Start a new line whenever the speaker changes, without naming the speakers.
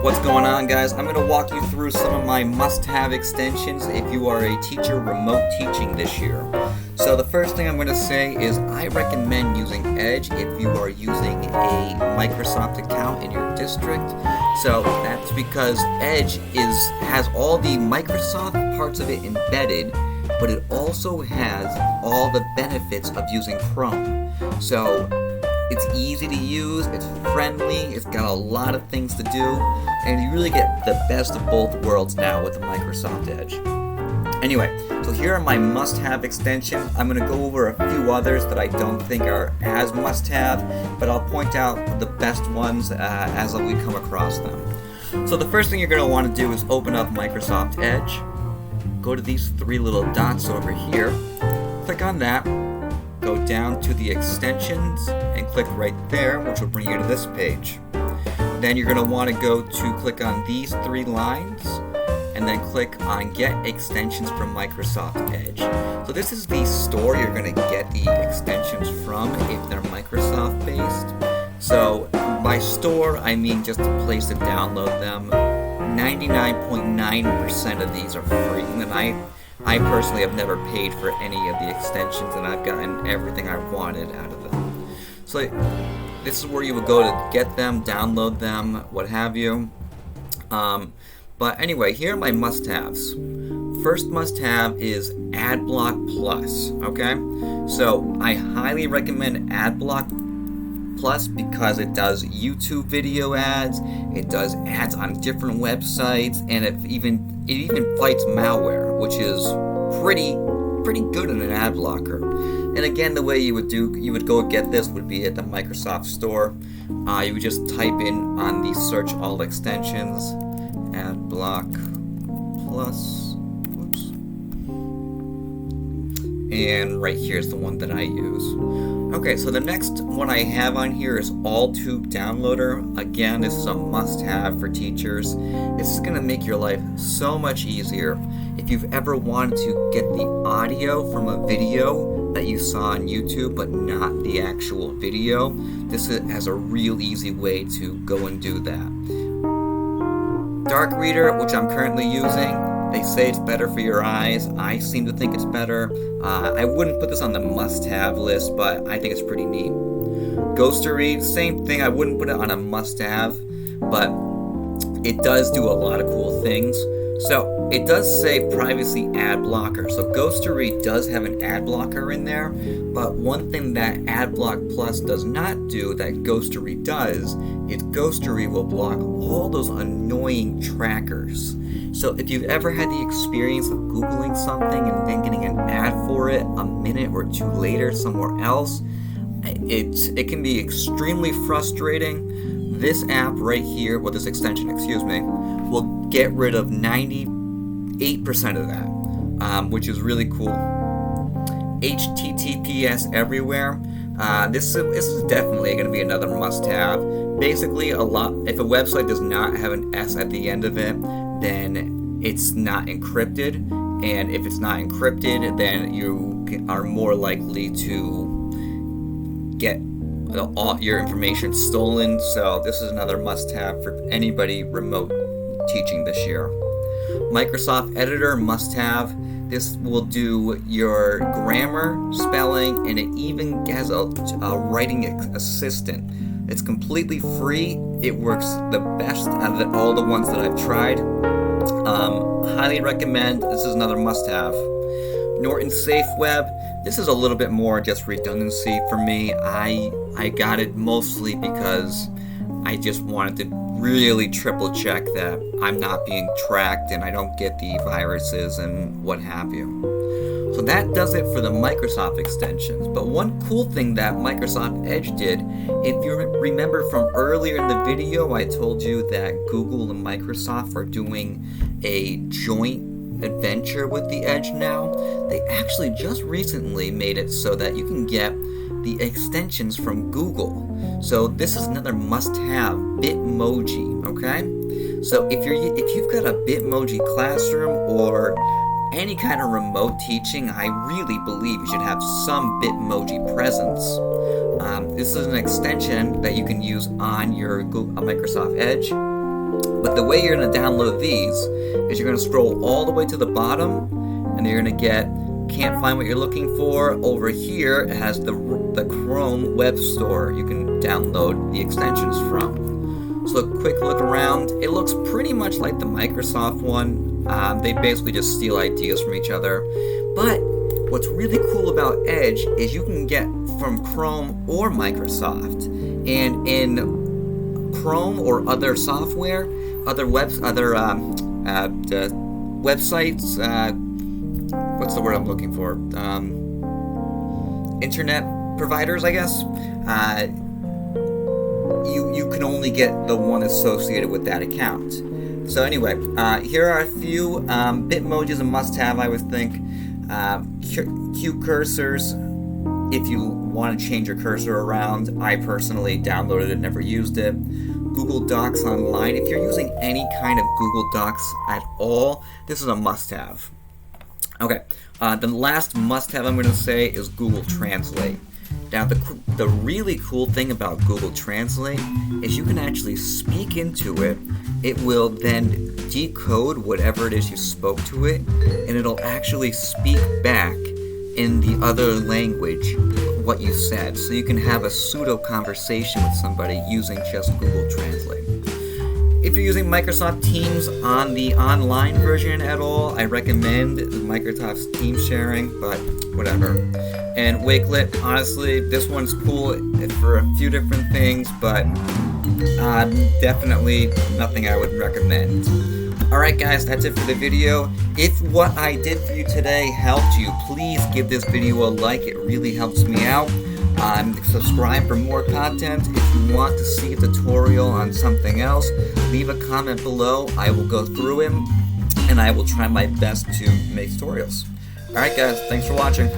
What's going on, guys? I'm going to walk you through some of my must-have extensions if you are a teacher remote teaching this year. So the first thing I'm going to say is I recommend using Edge if you are using a Microsoft account in your district. So that's because Edge has all the Microsoft parts of it embedded, but it also has all the benefits of using Chrome. So it's easy to use, it's friendly, it's got a lot of things to do, and you really get the best of both worlds now with the Microsoft Edge. Anyway, so here are my must-have extensions. I'm going to go over a few others that I don't think are as must-have, but I'll point out the best ones as we come across them. So the first thing you're going to want to do is open up Microsoft Edge, go to these three little dots over here, click on that, go down to the extensions and click right there, which will bring you to this page. Then you're going to want to go to click on these three lines and then click on Get Extensions from Microsoft Edge. So this is the store you're going to get the extensions from if they're Microsoft based. So by store, I mean just a place to download them. 99.9% of these are free, and I personally have never paid for any of the extensions, and I've gotten everything I wanted out of them. So this is where you would go to get them, download them, what have you. But anyway, here are my must-haves. First must-have is AdBlock Plus, okay? So I highly recommend AdBlock Plus because it does YouTube video ads, it does ads on different websites, and it even fights malware, which is pretty good in an ad blocker. And again, the way you would go get this would be at the Microsoft Store. You would just type in on the search all extensions, AdBlock Plus. Oops. And right here's the one that I use. Okay, so the next one I have on here is AllTube Downloader. Again, this is a must-have for teachers. This is going to make your life so much easier. If you've ever wanted to get the audio from a video that you saw on YouTube but not the actual video, this has a real easy way to go and do that. Dark Reader, which I'm currently using, they say it's better for your eyes. I seem to think it's better. I wouldn't put this on the must-have list, but I think it's pretty neat. Ghostery, same thing. I wouldn't put it on a must-have, but it does do a lot of cool things. So it does say privacy ad blocker. So Ghostery does have an ad blocker in there, but one thing that AdBlock Plus does not do that Ghostery does is Ghostery will block all those annoying trackers. So if you've ever had the experience of Googling something and then getting an ad for it a minute or two later somewhere else, it can be extremely frustrating. This app right here, well, this extension, will get rid of 98% of that, which is really cool. HTTPS everywhere. This is definitely going to be another must-have. Basically, if a website does not have an S at the end of it, then it's not encrypted, and if it's not encrypted, then you are more likely to get all your information stolen. So this is another must-have for anybody remote teaching this year. Microsoft Editor must-have. This will do your grammar, spelling, and it even has a writing assistant. It's completely free. It works the best out of all the ones that I've tried. Highly recommend. This is another must-have. Norton Safe Web. This is a little bit more just redundancy for me. I got it mostly because I just wanted to really triple check that I'm not being tracked and I don't get the viruses and what have you. So that does it for the Microsoft extensions. But one cool thing that Microsoft Edge did, if you remember from earlier in the video, I told you that Google and Microsoft are doing a joint adventure with the Edge now. They actually just recently made it so that you can get the extensions from Google. So this is another must-have, Bitmoji, okay? So if you've got a Bitmoji classroom or any kind of remote teaching, I really believe you should have some Bitmoji presence. This is an extension that you can use on your Microsoft Edge. But the way you're going to download these is you're going to scroll all the way to the bottom, and you're going to get can't find what you're looking for. Over here it has the Chrome Web Store you can download the extensions from. So a quick look around. It looks pretty much like the Microsoft one. They basically just steal ideas from each other. But what's really cool about Edge is you can get from Chrome or Microsoft. And in Chrome or other software, other websites, what's the word I'm looking for? Internet providers, I guess. You can only get the one associated with that account. So anyway, here are a few Bitmojis a must-have, I would think. Q cursors, if you want to change your cursor around. I personally downloaded it, never used it. Google Docs Online. If you're using any kind of Google Docs at all, this is a must-have. Okay, the last must-have I'm going to say is Google Translate. Now, the really cool thing about Google Translate is you can actually speak into it. It will then decode whatever it is you spoke to it, and it'll actually speak back in the other language what you said. So you can have a pseudo conversation with somebody using just Google Translate. If you're using Microsoft Teams on the online version at all, I recommend Microsoft's Teams sharing, but whatever. And Wakelet, honestly, this one's cool for a few different things, but definitely nothing I would recommend. Alright guys, that's it for the video. If what I did for you today helped you, please give this video a like. It really helps me out. Subscribe for more content. If you want to see a tutorial on something else, leave a comment below. I will go through them, and I will try my best to make tutorials. Alright guys, thanks for watching.